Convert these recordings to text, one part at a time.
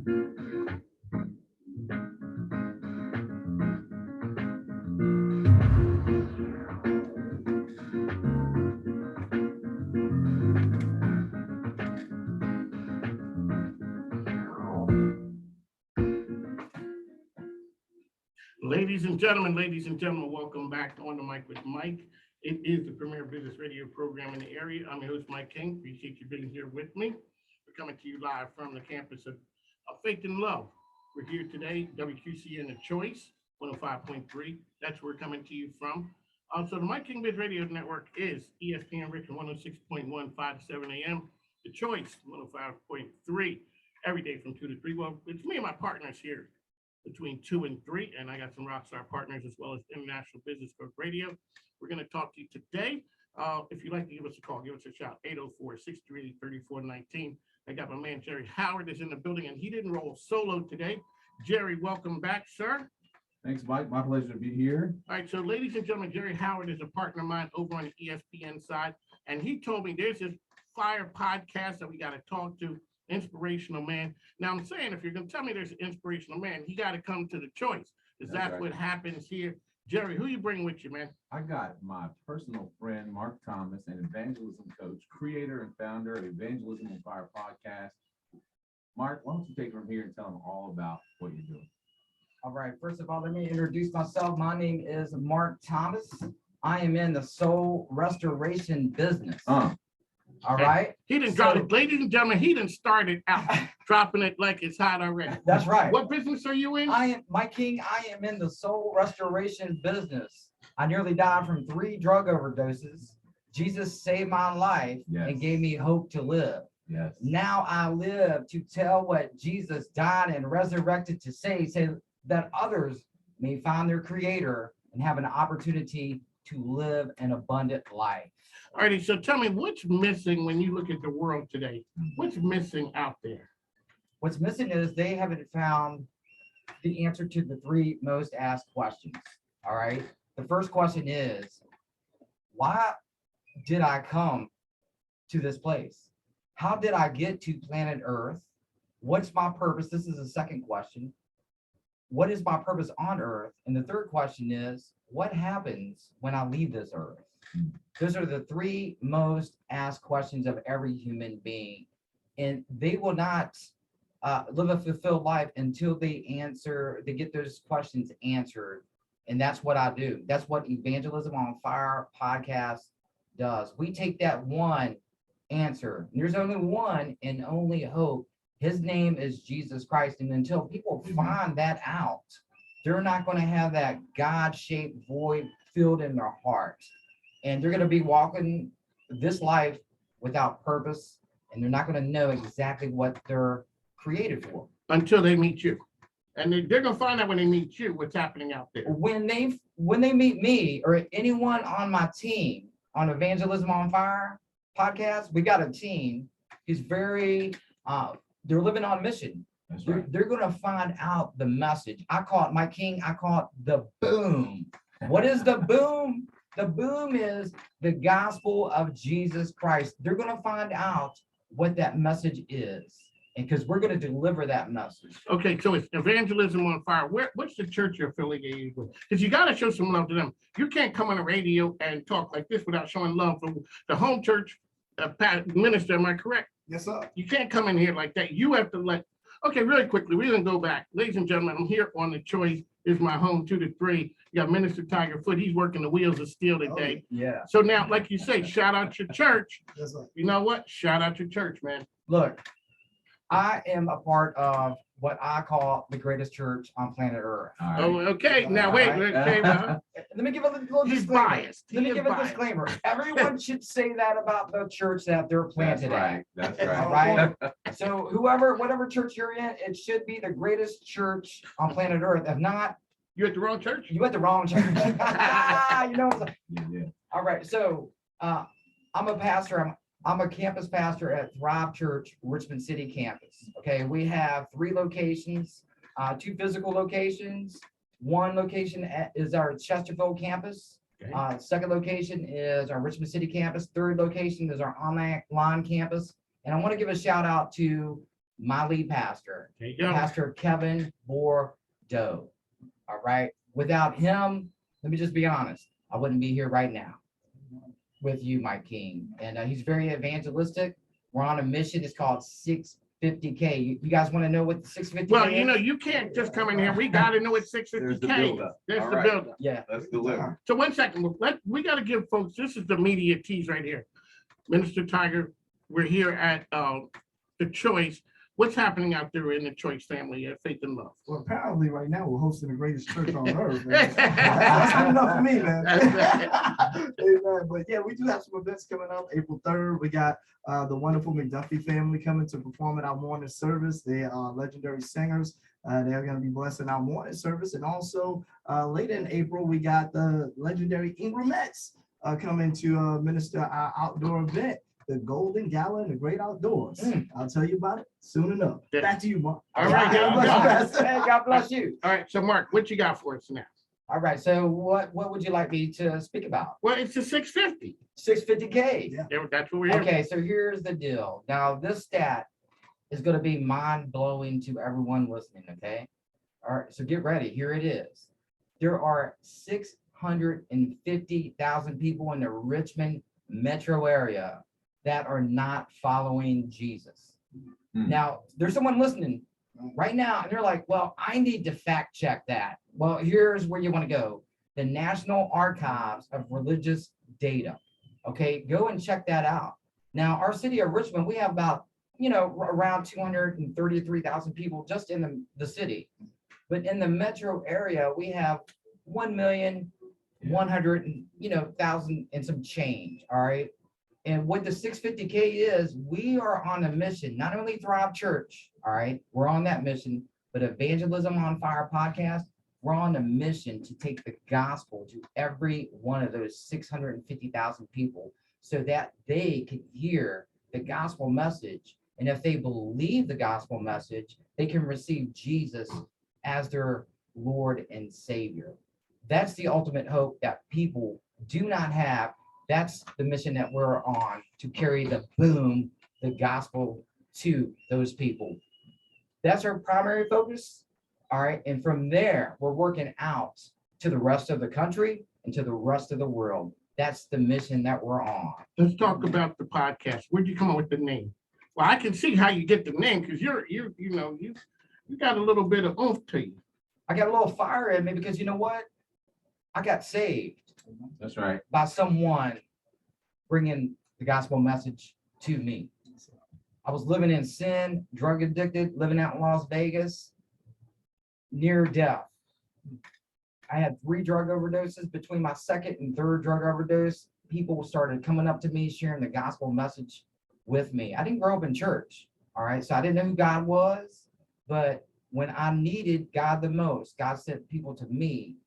Ladies and gentlemen, welcome back to On the Mic with Mike. It is the premier business radio program in the area. I'm your host, Mike King. Appreciate you being here with me. We're coming to you live from the campus of Faith and Love. We're here today, WQCN The Choice, 105.3. That's where we're coming to you from. So the Mike King Biz Radio Network is ESPN Richmond 106.1, 5 to 7 a.m. The Choice, 105.3, every day from 2 to 3. Well, it's me and my partners here between 2 and 3, and I got some rock star partners as well as International Business Coach Radio. We're going to talk to you today. If you'd like to give us a call, give us a shout, 804-638-3419. I got my man Jerry Howard is in the building, and he didn't roll solo today. Jerry, welcome back, sir. Thanks, Mike. My pleasure to be here. All right, so ladies and gentlemen, Jerry Howard is a partner of mine over on the ESPN side, and he told me there's this fire podcast that we got to talk to. Inspirational man. Now I'm saying, if you're going to tell me there's an inspirational man, he got to come to The Choice, because that's right. What happens here. Jerry, who you bring with you, man? I got my personal friend, Mark Thomas, an evangelism coach, creator and founder of Evangelism on Fire podcast. Mark, why don't you take it from here and tell them all about what you're doing? All right. First of all, let me introduce myself. My name is Mark Thomas. I am in the soul restoration business. All right. He didn't drop it, ladies and gentlemen. He didn't start it out dropping it like it's hot already. That's right. What business are you in? Mike King. I am in the soul restoration business. I nearly died from 3 drug overdoses. Jesus saved my life and gave me hope to live. Yes. Now I live to tell what Jesus died and resurrected to say, so that others may find their Creator and have an opportunity to live an abundant life. All righty, so tell me, what's missing when you look at the world today? What's missing out there? What's missing is they haven't found the answer to the 3 most asked questions. All right. The first question is, why did I come to this place? How did I get to planet Earth? What's my purpose? This is the second question. What is my purpose on Earth? And the third question is, what happens when I leave this Earth? Those are the 3 most asked questions of every human being. And they will not live a fulfilled life until they get those questions answered. And that's what I do. That's what Evangelism on Fire podcast does. We take that one answer. There's only one and only hope. His name is Jesus Christ. And until people find that out, they're not going to have that God-shaped void filled in their heart. And they're going to be walking this life without purpose, and they're not going to know exactly what they're created for. Until they meet you. And they're going to find out when they meet you what's happening out there. When they meet me or anyone on my team on Evangelism on Fire podcast, we got a team who's very, they're living on mission. That's right. They're going to find out the message. I call it, Mike King, I call it the boom. What is the boom? The boom is the gospel of Jesus Christ. They're going to find out what that message is, and because we're going to deliver that message. Okay, so it's Evangelism on Fire. What's the church you're affiliated with? Because you got to show some love to them. You can't come on the radio and talk like this without showing love for the home church minister. Am I correct? Yes, sir. You can't come in here like that. You have to okay, really quickly, we're going to go back. Ladies and gentlemen, I'm here on The Choice. Is my home 2 to 3. You got Minister Tiger Foot. He's working the wheels of steel today. Yeah. So now, like you say, shout out your church. Yes, sir. You know what? Shout out your church, man. Look, I am a part of what I call the greatest church on planet Earth. Right. Oh, okay. Now, wait. Okay, Let me give a little he's disclaimer. biased. Let me He give is a biased. disclaimer. Everyone should say that about the church that they're planted That's right. That's at. All right. right. So whatever church you're in, it should be the greatest church on planet Earth. If not, You at the wrong church? you at the wrong church. You know what I'm saying? Yeah. All right. So I'm a pastor. I'm a campus pastor at Thrive Church, Richmond City campus. Okay. We have 3 locations, 2 physical locations. One location is our Chesterfield campus. Okay. Second location is our Richmond City campus. Third location is our online campus. And I want to give a shout out to my lead pastor, There you go. Pastor Kevin Bordeaux. All right. Without him, let me just be honest, I wouldn't be here right now with you, Mike King. And he's very evangelistic. We're on a mission. It's called 650K. You guys want to know what the 650K Well, is? you know, you can't just come in here. We got to know it's 650K. There's the buildup. There's All the right. buildup. Yeah. Let's deliver. So 1 second, we got to give folks, this is the media tease right here. Minister Tiger, we're here at The Choice. What's happening out there in the Choice family at Faith and Love? Well, apparently right now we're hosting the greatest church on earth. Man. That's good enough for me, man. Amen. But yeah, we do have some events coming up. April 3rd, we got the wonderful McDuffie family coming to perform at our morning service. They are legendary singers. They're going to be blessing our morning service. And also later in April, we got the legendary Ingramettes coming to minister our outdoor event, the Golden Gala and the Great Outdoors. I'll tell you about it soon enough. Yeah. Back to you, Mark. All right, God God bless bless you. Hey, God bless you. All right, so Mark, what you got for us now? All right. So what would you like me to speak about? Well, it's the 650. 650K. Yeah. That's what we're here. Okay, so here's the deal. Now, this stat is going to be mind-blowing to everyone listening, okay? All right, so get ready. Here it is. There are 650,000 people in the Richmond metro area that are not following Jesus. Now, there's someone listening right now, and they're like, well, I need to fact check that. Well, here's where you want to go. The National Archives of Religious Data. Okay, go and check that out. Now, our city of Richmond, we have about, around 233,000 people just in the city. But in the metro area, we have 1,100,000 and some change, all right? And what the 650K is, we are on a mission, not only Thrive Church, all right? We're on that mission, but Evangelism on Fire podcast, we're on a mission to take the gospel to every one of those 650,000 people so that they can hear the gospel message. And if they believe the gospel message, they can receive Jesus as their Lord and Savior. That's the ultimate hope that people do not have. That's the mission that we're on, to carry the gospel to those people. That's our primary focus. All right. And from there, we're working out to the rest of the country and to the rest of the world. That's the mission that we're on. Let's talk about the podcast. Where'd you come up with the name? Well, I can see how you get the name because you got a little bit of oomph to you. I got a little fire in me because you know what? I got saved That's right. by someone bringing the gospel message to me. I was living in sin, drug addicted, living out in Las Vegas, near death. I had 3 drug overdoses. Between my second and third drug overdose, people started coming up to me, sharing the gospel message with me. I didn't grow up in church, all right? So I didn't know who God was, but when I needed God the most, God sent people to me,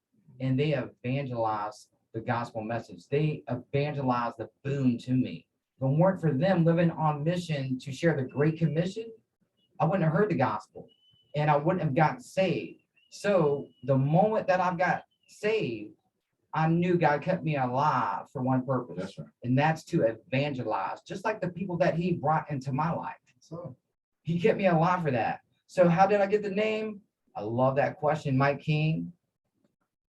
and they evangelized the gospel message. They evangelized the boom to me. If it weren't for them living on mission to share the Great Commission, I wouldn't have heard the gospel, and I wouldn't have gotten saved. So the moment that I got saved, I knew God kept me alive for one purpose. That's right. And that's to evangelize, just like the people that he brought into my life. So He kept me alive for that. So how did I get the name? I love that question, Mike King.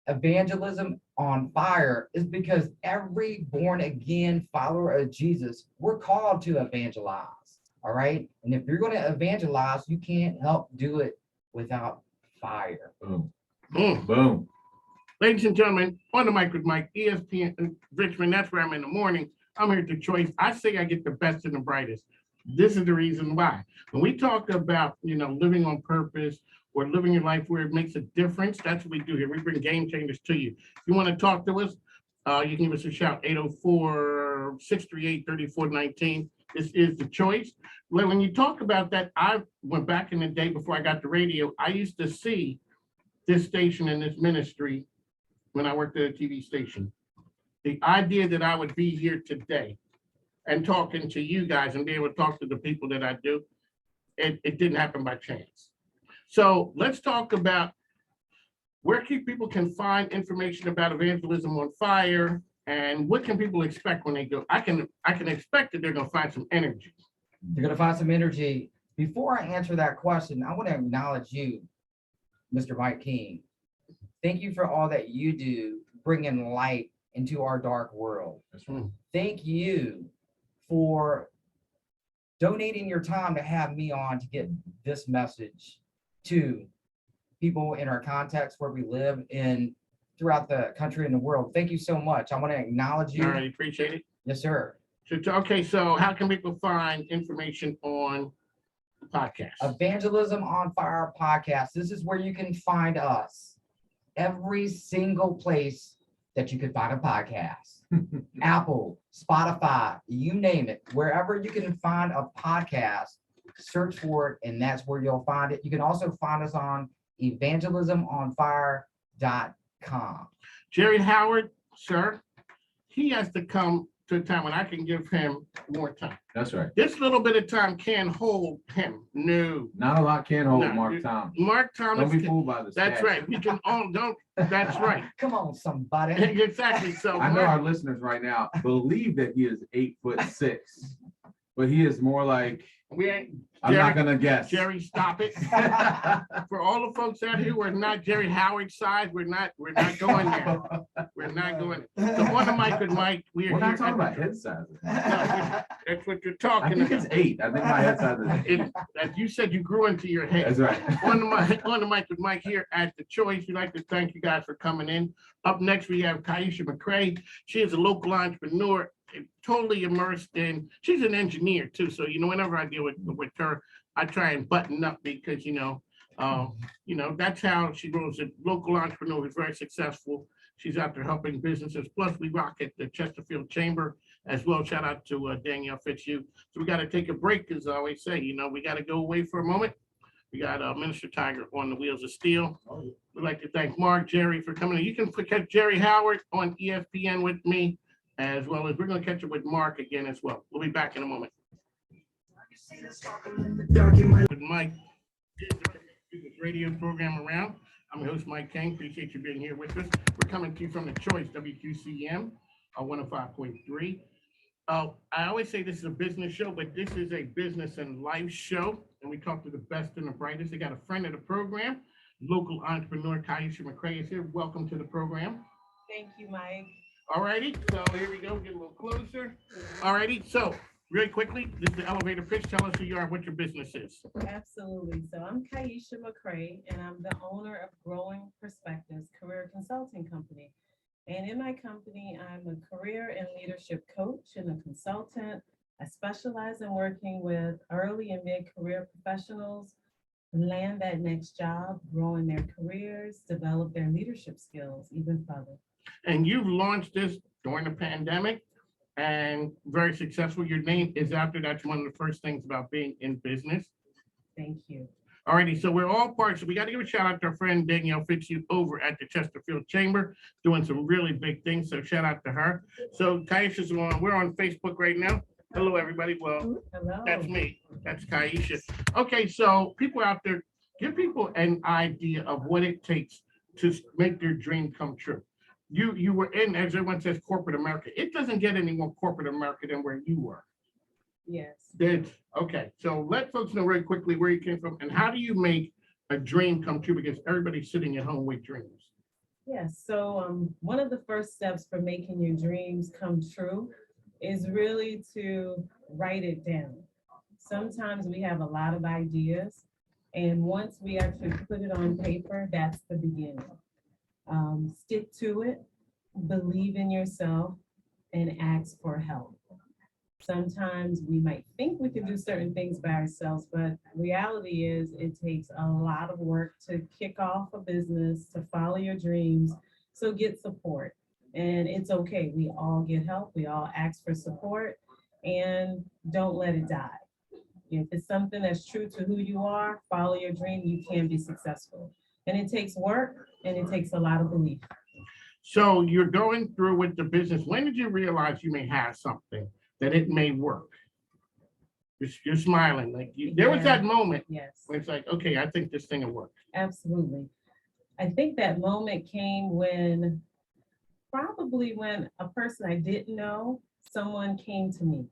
Evangelism on Fire is because every born again follower of Jesus, we're called to evangelize. All right. And if you're going to evangelize, you can't help do it without fire. Boom. Mm. Boom. Ladies and gentlemen, on the mic with Mike, ESPN Richmond, that's where I'm in the morning. I'm here at The Choice. I say I get the best and the brightest. This is the reason why. When we talk about, living on purpose or living your life where it makes a difference, that's what we do here. We bring game changers to you. If you want to talk to us, you can give us a shout, 804-638-3419. This is The Choice. When you talk about that, I went back in the day before I got the radio. I used to see this station and this ministry when I worked at a TV station. The idea that I would be here today and talking to you guys and be able to talk to the people that I do, it didn't happen by chance. So let's talk about where people can find information about Evangelism on Fire and what can people expect when they go. I can expect that they're going to find some energy. You're going to find some energy. Before I answer that question, I want to acknowledge you, Mr. Mike King. Thank you for all that you do, bringing light into our dark world. That's right. Thank you for donating your time to have me on to get this message to people in our context where we live in throughout the country and the world. Thank you so much. I want to acknowledge you. All right, appreciate it. Yes, sir. Okay, so how can people find information on the podcast? Evangelism on Fire podcast. This is where you can find us. Every single place that you could find a podcast. Apple, Spotify, you name it. Wherever you can find a podcast, search for it, and that's where you'll find it. You can also find us on evangelismonfire.com. Jerry Howard, sir, he has to come to a time when I can give him more time. That's right. This little bit of time can't hold him. No. Not a lot can hold No, Mark Thomas. Mark Don't Thomas, be fooled by the that's stats. right. We can all, don't, that's right. Come on, somebody. Exactly. So I know Mark- our listeners right now believe that he is 8'6", but he is more like, we ain't, I'm not Jerry, gonna guess. Jerry, stop it. For all the folks out here who are not Jerry Howard size, we're not going there. We're not going. So on the mic with Mike, we are We're not here talking at about the- head sizes. That's what you're I talking think it's about. 8. I think my head size is 8. As you said, you grew into your head. That's right. On the mic with Mike here at The Choice. We'd like to thank you guys for coming in. Up next, we have Kaisha Mcrae. She is a local entrepreneur, totally immersed in, she's an engineer too. So, whenever I deal with her, I try and button up because, that's how she grows. A local entrepreneur who's very successful. She's out there helping businesses. Plus, we rock at the Chesterfield Chamber as well. Shout out to Danielle Fitzhugh. So we got to take a break, as I always say, we got to go away for a moment. We got Minister Tiger on the Wheels of Steel. We'd like to thank Mark, Jerry for coming in. You can catch Jerry Howard on ESPN with me, as well as we're going to catch up with Mark again as well. We'll be back in a moment. With Mike, this radio program around. I'm your host, Mike King. Appreciate you being here with us. We're coming to you from The Choice, WQCM, 105.3. I always say this is a business show, but this is a business and life show. And we talk to the best and the brightest. They got a friend of the program, local entrepreneur Kaisha Mcrae is here. Welcome to the program. Thank you, Mike. All righty, so here we go, get a little closer. All righty, so really quickly, this is the elevator pitch. Tell us who you are, what your business is. Absolutely. So I'm Kaisha Mcrae, and I'm the owner of Growing Perspectives Career Consulting Company. And in my company, I'm a career and leadership coach and a consultant. I specialize in working with early and mid-career professionals, land that next job, growing their careers, develop their leadership skills even further. And you've launched this during the pandemic and very successful. Your name is out there. That's one of the first things about being in business. Thank you. All righty, so we're all parts. So we got to give a shout out to our friend Danielle Fitzhugh over at the Chesterfield Chamber, doing some really big things. So shout out to her. So Kaisha's on, we're on Facebook right now. Hello, everybody. Well, Hello. that's me. That's Kaisha. Okay, so people out there, give people an idea of what it takes to make their dream come true. You were in, as everyone says, corporate America. It doesn't get any more corporate America than where you were. Yes. Okay, so let folks know very quickly where you came from and how do you make a dream come true, because everybody's sitting at home with dreams. Yes, so one of the first steps for making your dreams come true is really to write it down. Sometimes we have a lot of ideas, and once we actually put it on paper, that's the beginning. Stick to it, believe in yourself, and ask for help. Sometimes we might think we can do certain things by ourselves, but reality is it takes a lot of work to kick off a business, to follow your dreams. So get support, and it's okay. We all get help. We all ask for support, and don't let it die. If it's something that's true to who you are, follow your dream, you can be successful. And it takes work, and it takes a lot of belief. So you're going through with the business. When did you realize you may have something that it may work? You're smiling like there was that moment Yes, when it's like, okay, I think this thing will work. absolutely. I think that moment came when, probably when a person I didn't know, someone came to me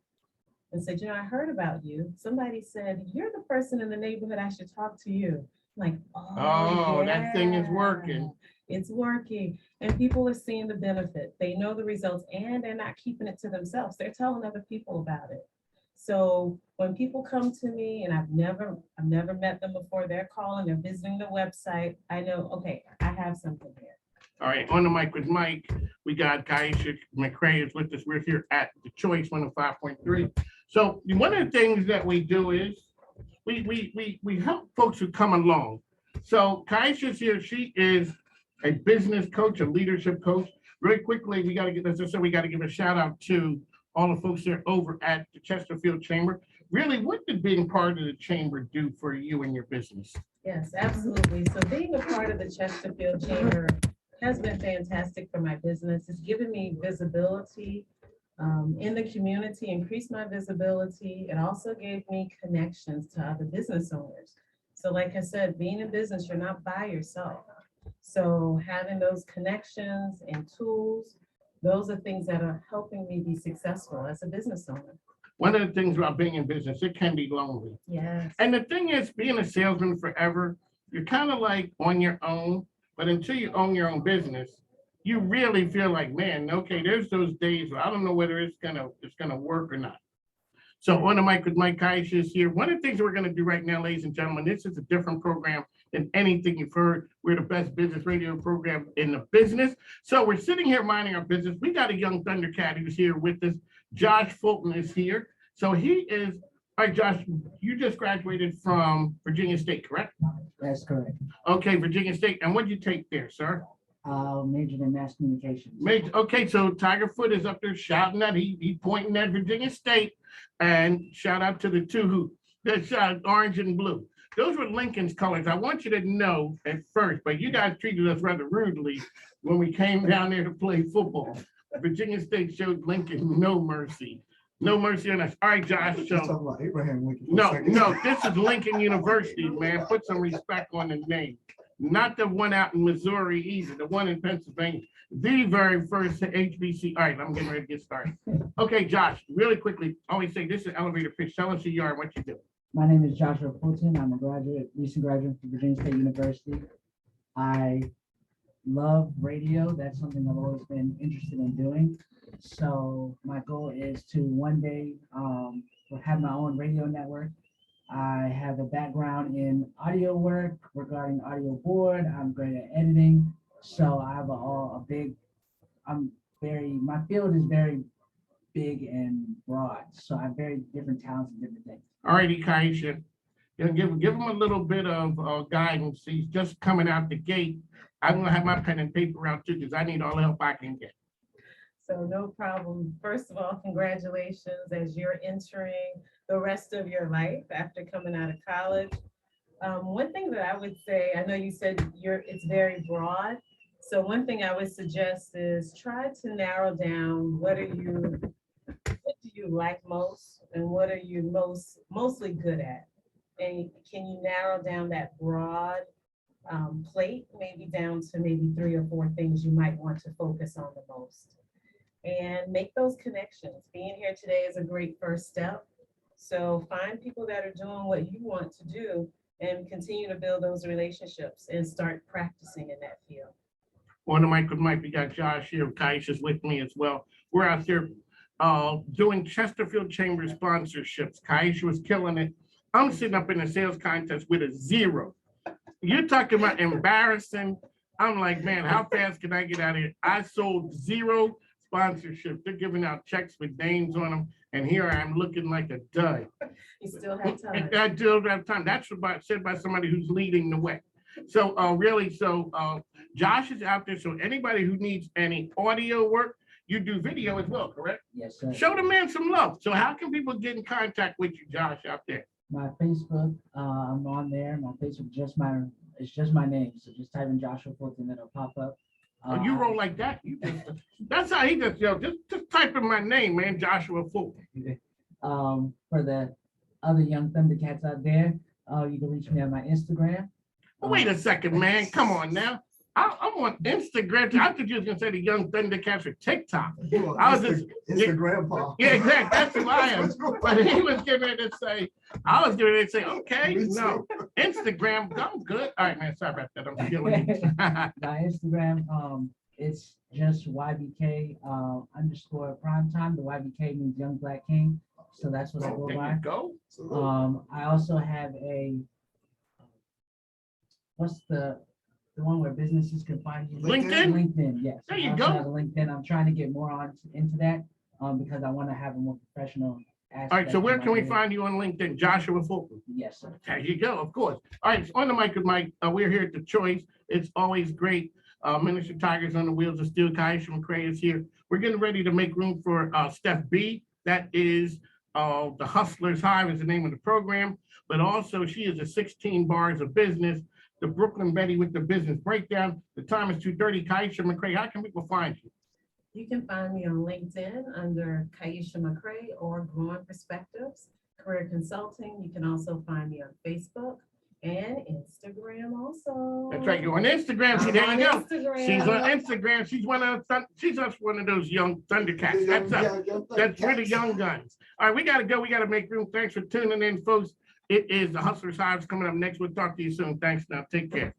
and said, I heard about you. Somebody said, you're the person in the neighborhood, I should talk to you. I'm like, Oh, that thing is yeah, working. It's working. And people are seeing the benefit. They know the results and they're not keeping it to themselves. They're telling other people about it. So when people come to me and I've never met them before, they're calling, they're visiting the website, I know, okay, I have something here. All right, on the mic with Mike, we got Kaisha Mcrae is with us. We're here at The Choice 105.3. So one of the things that we do is we help folks who come along. So Kaisha's here. She is a business coach, a leadership coach. Really quickly, we got to get, as I said, we got to give a shout out to all the folks there over at the Chesterfield Chamber. Really, what did being part of the chamber do for you and your business? Yes, absolutely. So being a part of the Chesterfield Chamber has been fantastic for my business. It's given me visibility in the community, increased my visibility. It also gave me connections to other business owners. So like I said, being in business, you're not by yourself. So having those connections and tools, those are things that are helping me be successful as a business owner. One of the things about being in business, it can be lonely. Yes. And the thing is, being a salesman forever, you're kind of like on your own, but until you own your own business, you really feel like, man, okay, there's those days where I don't know whether it's gonna work or not. So on the mic with Mike Kaisha is here. One of the things we're gonna do right now, ladies and gentlemen, this is a different program than anything you've heard. We're the best business radio program in the business. So we're sitting here minding our business. We got a young Thundercat who's here with us. Josh Fulton is here. So he is, all right, Josh, you just graduated from Virginia State, correct? That's correct. Okay, Virginia State. And what did you take there, sir? Majored in mass communications. Okay, so Tiger Foot is up there shouting that he pointing at Virginia State, and shout out to the two who that shot orange and blue. Those were Lincoln's colors. I want you to know at first, but you guys treated us rather rudely when we came down there to play football. Virginia State showed Lincoln no mercy. No mercy on us. All right, Josh. Just So talking about Abraham Lincoln for a second. no, this is Lincoln University, man. Put some respect on the name. Not the one out in Missouri either, the one in Pennsylvania, the very first HBC. All right, I'm getting ready to get started. Okay, Josh, really quickly, always say this is an elevator pitch. Tell us who you are and what you do. My name is Joshua Fulton. I'm a recent graduate from Virginia State University. I love radio. That's something I've always been interested in doing. So my goal is to one day have my own radio network. I have a background in audio work regarding audio board. I'm great at editing. So I have my field is very big and broad. So I have very different talents and different things. All righty, Kaisha. Give him a little bit of guidance. He's just coming out the gate. I'm gonna have my pen and paper out too, because I need all the help I can get. So no problem. First of all, congratulations as you're entering the rest of your life after coming out of college. One thing that I would say, I know you said it's very broad. So one thing I would suggest is try to narrow down what do you like most and what are you mostly good at? And can you narrow down that broad plate, maybe down to maybe 3 or 4 things you might want to focus on the most? And make those connections. Being here today is a great first step. So find people that are doing what you want to do and continue to build those relationships and start practicing in that field. On the mic with Mike, we got Josh here. Kaisha's with me as well. We're out there doing Chesterfield Chamber sponsorships. Kaisha was killing it. I'm sitting up in a sales contest with a 0. You're talking about embarrassing. I'm like, man, how fast can I get out of here? I sold 0 sponsorship. They're giving out checks with names on them, and here I am looking like a dud. You still have time. I still have time. That's said by somebody who's leading the way. So Josh is out there. So anybody who needs any audio work, you do video as well, correct? Yes, sir. Show the man some love. So how can people get in contact with you, Josh, out there? My Facebook, I'm on there. My Facebook, it's just my name. So just type in Joshua Fulton, it'll pop up. Oh, you roll like that? That's how he just, just type in my name, man, Joshua Fulton. For the other young Thundercats out there, you can reach me on my Instagram. Wait a second, man. Come on now. I'm on Instagram. I thought you was gonna say the Young Thundercats or TikTok. You are I was just- Insta grandpa. Yeah, exactly. That's who I am. That's what you But are. he was getting ready to say, I was getting ready to say, okay, Me no, too. Instagram, I'm good. All right, man, sorry about that. I'm feeling you. My Instagram, it's just YBK _ primetime. The YBK means Young Black King. So that's what I go There by. you go. I also have a, what's the one where businesses can find you? LinkedIn? LinkedIn, yes. There I you also go. have a LinkedIn. I'm trying to get more into that, because I want to have a more professional aspect. All right, so where of my can we career. find you on LinkedIn? Joshua Fulton. Yes, sir. There you go, of course. All right, so on the mic with Mike, we're here at The Choice. It's always great. Minister Tigers on the Wheels of Steel. Kaisha Mcrae is here. We're getting ready to make room for Steph B. That is the Hustlers Hive is the name of the program, but also she is a 16 bars of business, the Brooklyn Betty with the business breakdown. The time is 2:30. Kaisha Mcrae, how can people find you? You can find me on LinkedIn under Kaisha Mcrae or Growing Perspectives, Career Consulting. You can also find me on Facebook and Instagram also. That's right, you're on Instagram. See, I'm there on you go. Instagram. She's on Instagram. She's one of those young Thundercats. That's us. That's really young guns. All right, we gotta go. We gotta make room. Thanks for tuning in, folks. It is the Hustlers Hives coming up next. We'll talk to you soon. Thanks now. Take care.